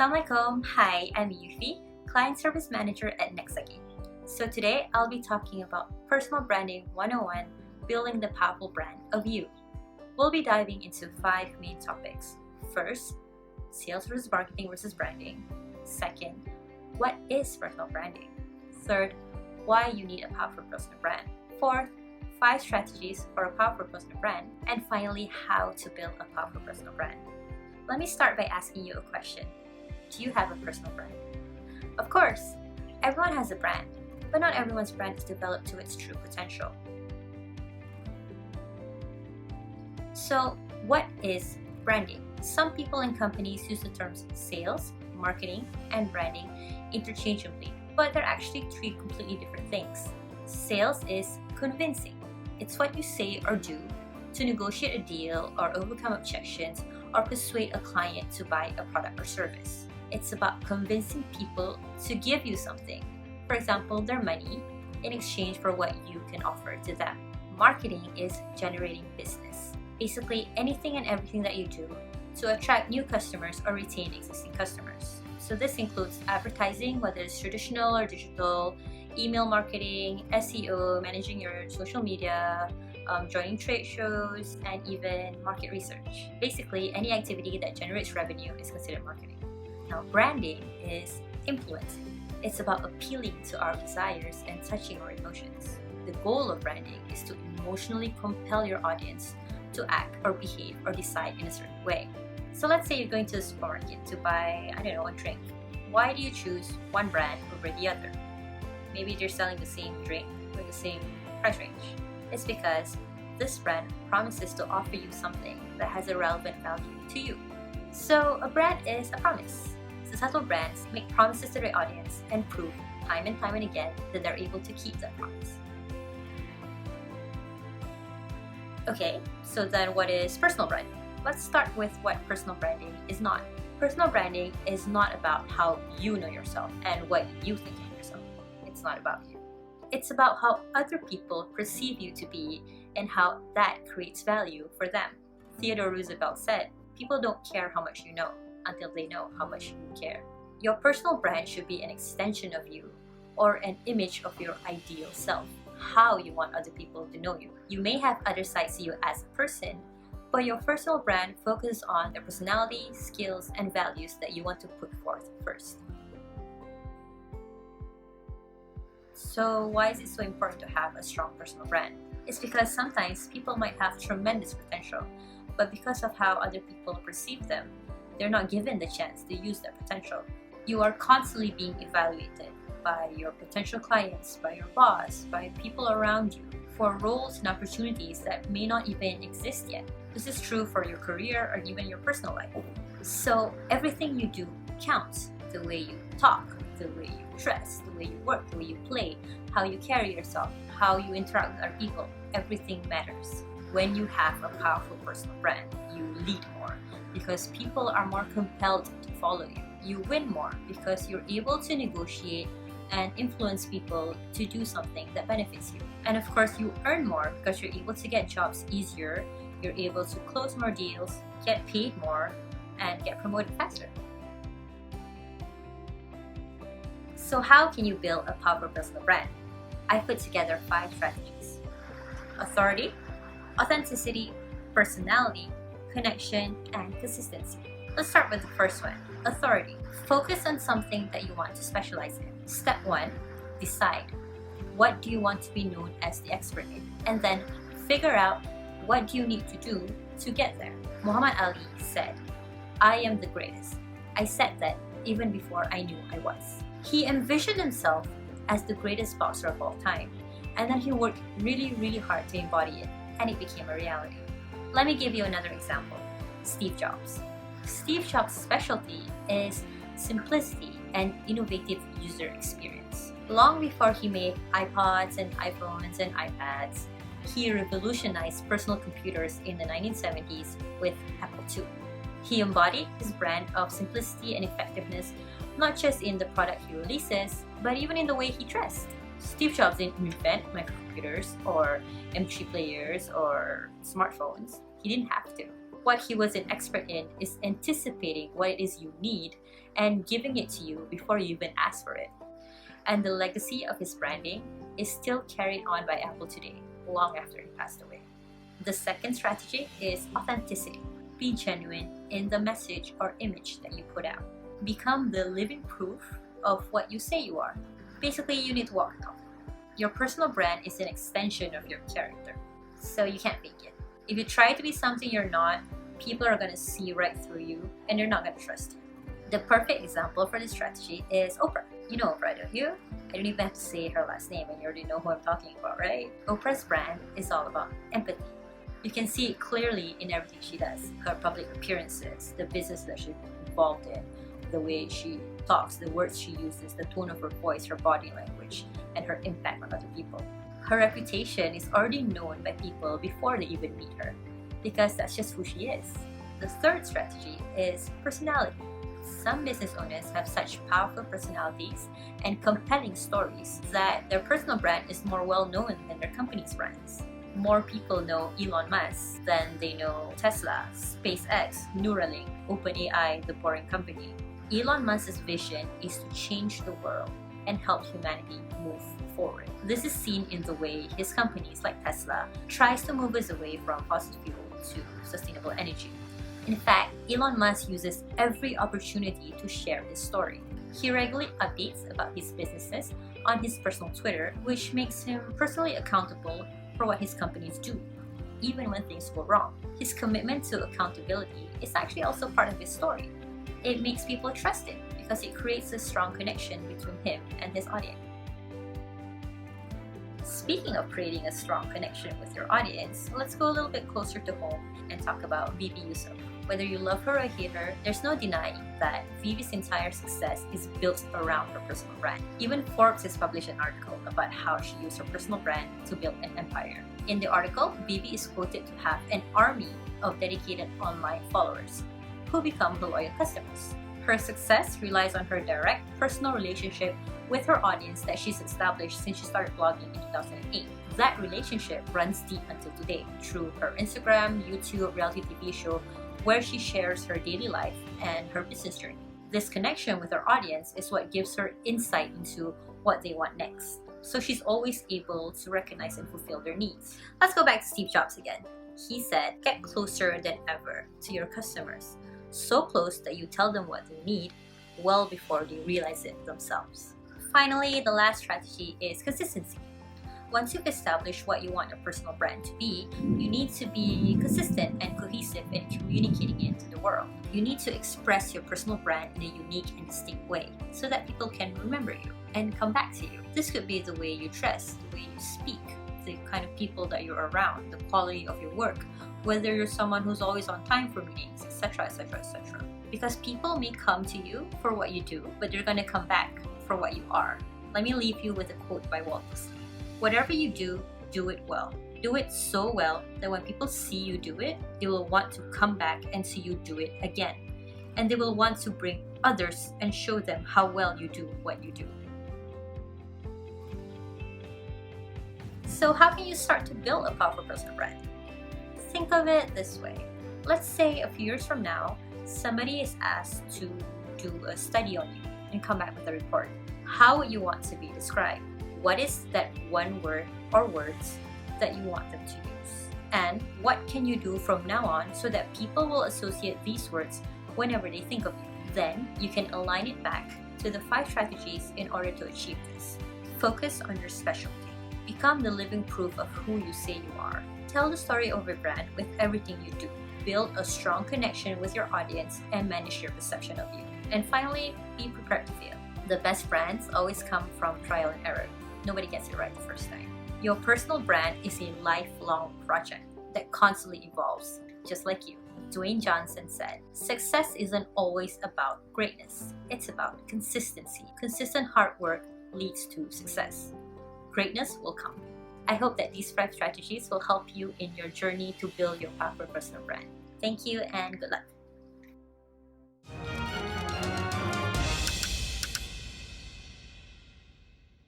Assalamualaikum. Hi, I'm Yufi, Client Service Manager at Nexagate. So today I'll be talking about Personal Branding 101, building the powerful brand of you. We'll be diving into 5 main topics. First, sales versus marketing versus branding. Second, what is personal branding? Third, why you need a powerful personal brand. Fourth, 5 strategies for a powerful personal brand. And finally, how to build a powerful personal brand. Let me start by asking you a question. Do you have a personal brand? Of course, everyone has a brand, but not everyone's brand is developed to its true potential. So, what is branding? Some people and companies use the terms sales, marketing, and branding interchangeably, but they're actually 3 completely different things. Sales is convincing. It's what you say or do to negotiate a deal or overcome objections or persuade a client to buy a product or service. It's about convincing people to give you something, for example, their money, in exchange for what you can offer to them. Marketing is generating business. Basically, anything and everything that you do to attract new customers or retain existing customers. So this includes advertising, whether it's traditional or digital, email marketing, SEO, managing your social media, joining trade shows, and even market research. Basically, any activity that generates revenue is considered marketing. Now, branding is influencing. It's about appealing to our desires and touching our emotions. The goal of branding is to emotionally compel your audience to act or behave or decide in a certain way. So let's say you're going to the supermarket to buy, a drink. Why do you choose one brand over the other? Maybe they're selling the same drink with the same price range. It's because this brand promises to offer you something that has a relevant value to you. So a brand is a promise. Successful brands make promises to their audience and prove time and time and again that they're able to keep that promise. Okay, so then what is personal branding? Let's start with what personal branding is not. Personal branding is not about how you know yourself and what you think of yourself. It's not about you. It's about how other people perceive you to be and how that creates value for them. Theodore Roosevelt said, "People don't care how much you know until they know how much you care." Your personal brand should be an extension of you or an image of your ideal self, how you want other people to know you. You may have other sides to you as a person, but your personal brand focuses on the personality, skills, and values that you want to put forth first. So why is it so important to have a strong personal brand? It's because sometimes people might have tremendous potential, but because of how other people perceive them, they're not given the chance to use their potential. You are constantly being evaluated by your potential clients, by your boss, by people around you, for roles and opportunities that may not even exist yet. This is true for your career or even your personal life. So everything you do counts. The way you talk, the way you dress, the way you work, the way you play, how you carry yourself, how you interact with other people, everything matters. When you have a powerful personal brand, you lead more because people are more compelled to follow you. You win more because you're able to negotiate and influence people to do something that benefits you. And of course, you earn more because you're able to get jobs easier, you're able to close more deals, get paid more, and get promoted faster. So how can you build a powerful personal brand? I put together 5 strategies. Authority, authenticity, personality, connection, and consistency. Let's start with the first one, authority. Focus on something that you want to specialize in. Step 1, decide. What do you want to be known as the expert in? And then figure out what do you need to do to get there. Muhammad Ali said, "I am the greatest. I said that even before I knew I was." He envisioned himself as the greatest boxer of all time, and then he worked really, really hard to embody it, and it became a reality. Let me give you another example. Steve Jobs. Steve Jobs' specialty is simplicity and innovative user experience. Long before he made iPods and iPhones and iPads, he revolutionized personal computers in the 1970s with Apple II. He embodied his brand of simplicity and effectiveness not just in the product he releases, but even in the way he dressed. Steve Jobs didn't invent microcomputers or MP3 players or smartphones. He didn't have to. What he was an expert in is anticipating what it is you need and giving it to you before you even ask for it. And the legacy of his branding is still carried on by Apple today, long after he passed away. The second strategy is authenticity. Be genuine in the message or image that you put out. Become the living proof of what you say you are. Basically, you need to walk the talk. Your personal brand is an extension of your character, so you can't fake it. If you try to be something you're not, people are going to see right through you and they're not going to trust you. The perfect example for this strategy is Oprah. You know Oprah, don't you? I don't even have to say her last name and you already know who I'm talking about, right? Oprah's brand is all about empathy. You can see it clearly in everything she does. Her public appearances, the business that she's involved in, the way she talks, the words she uses, the tone of her voice, her body language, and her impact on other people. Her reputation is already known by people before they even meet her, because that's just who she is. The third strategy is personality. Some business owners have such powerful personalities and compelling stories that their personal brand is more well known than their company's brands. More people know Elon Musk than they know Tesla, SpaceX, Neuralink, OpenAI, the boring company. Elon Musk's vision is to change the world and help humanity move forward. This is seen in the way his companies like Tesla tries to move us away from fossil fuel to sustainable energy. In fact, Elon Musk uses every opportunity to share his story. He regularly updates about his businesses on his personal Twitter, which makes him personally accountable for what his companies do, even when things go wrong. His commitment to accountability is actually also part of his story. It makes people trust him because it creates a strong connection between him and his audience. Speaking of creating a strong connection with your audience, let's go a little bit closer to home and talk about Vivi Yusuf. Whether you love her or hate her, there's no denying that Vivi's entire success is built around her personal brand. Even Forbes has published an article about how she used her personal brand to build an empire. In the article, Vivi is quoted to have an army of dedicated online followers who become her loyal customers. Her success relies on her direct personal relationship with her audience that she's established since she started blogging in 2008. That relationship runs deep until today through her Instagram, YouTube, reality TV show, where she shares her daily life and her business journey. This connection with her audience is what gives her insight into what they want next. So she's always able to recognize and fulfill their needs. Let's go back to Steve Jobs again. He said, "Get closer than ever to your customers. So close that you tell them what they need well before they realize it themselves." Finally, the last strategy is consistency. Once you've established what you want your personal brand to be, you need to be consistent and cohesive in communicating it to the world. You need to express your personal brand in a unique and distinct way so that people can remember you and come back to you. This could be the way you dress, the way you speak, the kind of people that you're around, the quality of your work, whether you're someone who's always on time for meetings, etc., etc., etc. Because people may come to you for what you do, but they're going to come back for what you are. Let me leave you with a quote by Walt Disney. "Whatever you do it well. Do it so well that when people see you do it, they will want to come back and see you do it again. And they will want to bring others and show them how well you do what you do." So how can you start to build a powerful personal brand? Think of it this way. Let's say a few years from now, somebody is asked to do a study on you and come back with a report. How would you want to be described? What is that one word or words that you want them to use? And what can you do from now on so that people will associate these words whenever they think of you? Then you can align it back to the 5 strategies in order to achieve this. Focus on your specialty. Become the living proof of who you say you are. Tell the story of your brand with everything you do. Build a strong connection with your audience and manage your perception of you. And finally, be prepared to fail. The best brands always come from trial and error. Nobody gets it right the first time. Your personal brand is a lifelong project that constantly evolves, just like you. Dwayne Johnson said, "Success isn't always about greatness. It's about consistency. Consistent hard work leads to success. Greatness will come." I hope that these 5 strategies will help you in your journey to build your powerful personal brand. Thank you and good luck.